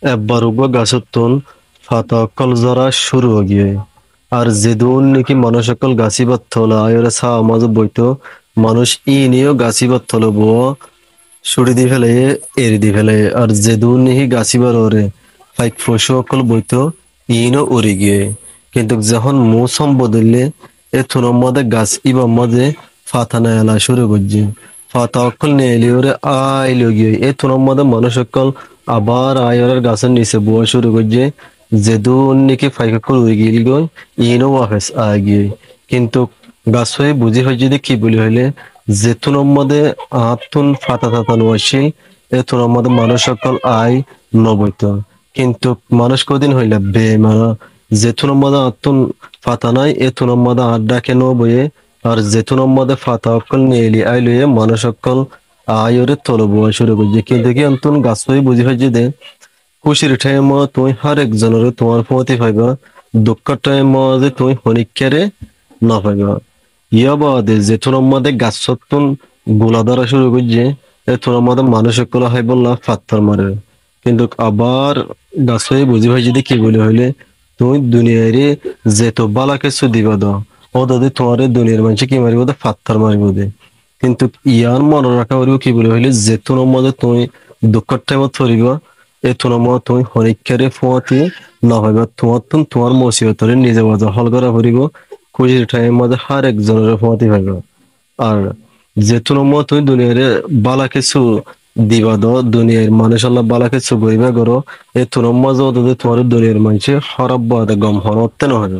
ebbarugo gasutun fatakol zara শুরু গিয়ে আর যেদুন নাকি মানুষ সকল গাছিবাত থলা আয়রে সা আমাজ বইতো মানুষ ইনিও গাছিবাত থলো বো ছুটি দি ফেলে এরি দি ফেলে আর যেদুন নাকি গাছিবার ওরে ফাইক ফসো সকল বইতো ইনো উড়ি গিয়ে কিন্তু যখন মৌসুম বদললে এ থুনোর মধ্যে গাছ ইবার মধ্যে ফাতানা এলা শুরু করছে ফাতা অকল নেলি ওরে আইলো গিয়ে এ থুনোর মধ্যে মানুষ সকল আবার আয়রের গাছের নিচে বোয়া শুরু করছে যেদুন নাকি ফাইকাকল উড়ি গিয়ে গই ইনো ওয়াফেস আগিয়ে কিন্তু গাছ হয়ে বুঝি হয় যদি কি বলি হইলে যেতুনের মধ্যে আতুন ফাতা তাতা নোয়াশি এতুনের মধ্যে মানুষ সকল আয় নবইত কিন্তু মানুষ কদিন হইলে বেমানা যেতুনের মধ্যে আতুন ফাতা নাই এতুনের মধ্যে আড্ডা কেন বইয়ে আর যেতুনের মধ্যে ফাতা অকল নিয়ে আইলুয়ে মানুষ সকল আয়রে তলব শুরু করছে কিন্তু কি আন্তন গাছ হয়ে বুঝি হয় যে খুশির টাইম তুমি হর একজনের তোমার প্রতি পাইবা দুঃখের টাইম যে তুমি হনিকারে না পাইবা ইয়া বাদে যে তোর মধ্যে গাছ সত্তুন গোলা ধরা শুরু করছে এ তোর মধ্যে মানুষ কলা হয় বললা ফাত্তর মারে কিন্তু আবার গাছ হয়ে বুঝি ভাই যদি কি বলে হইলে তুমি দুনিয়ারে যে তো বালা কিছু দিবা দাও ও দাদি তোমার দুনিয়ার মানুষ কি মারিব দে ফাত্তর মারিব দে কিন্তু ইয়ার মনে রাখা হইব কি বলে হইলে যে তোর মধ্যে তুমি দুঃখের টাইমত ধরিবা এ তোর মধ্যে তুমি হরিকারে ফুয়াতি না হইবা তোমার মুসিবতরে নিজে বাজা হল করা করিব খুশির টাইমের মধ্যে হর একজনের ফুয়াতি পাইবা আর যেতুন তুই দুনিয়ার বালা কিছু দিবা দো দুনিয়ার মানুষ আল্লাহ বালা কিছু গরিবা করো এ তোর মজা তোমার দুনিয়ার মানুষে হরব বাদে গম হরতে না হয়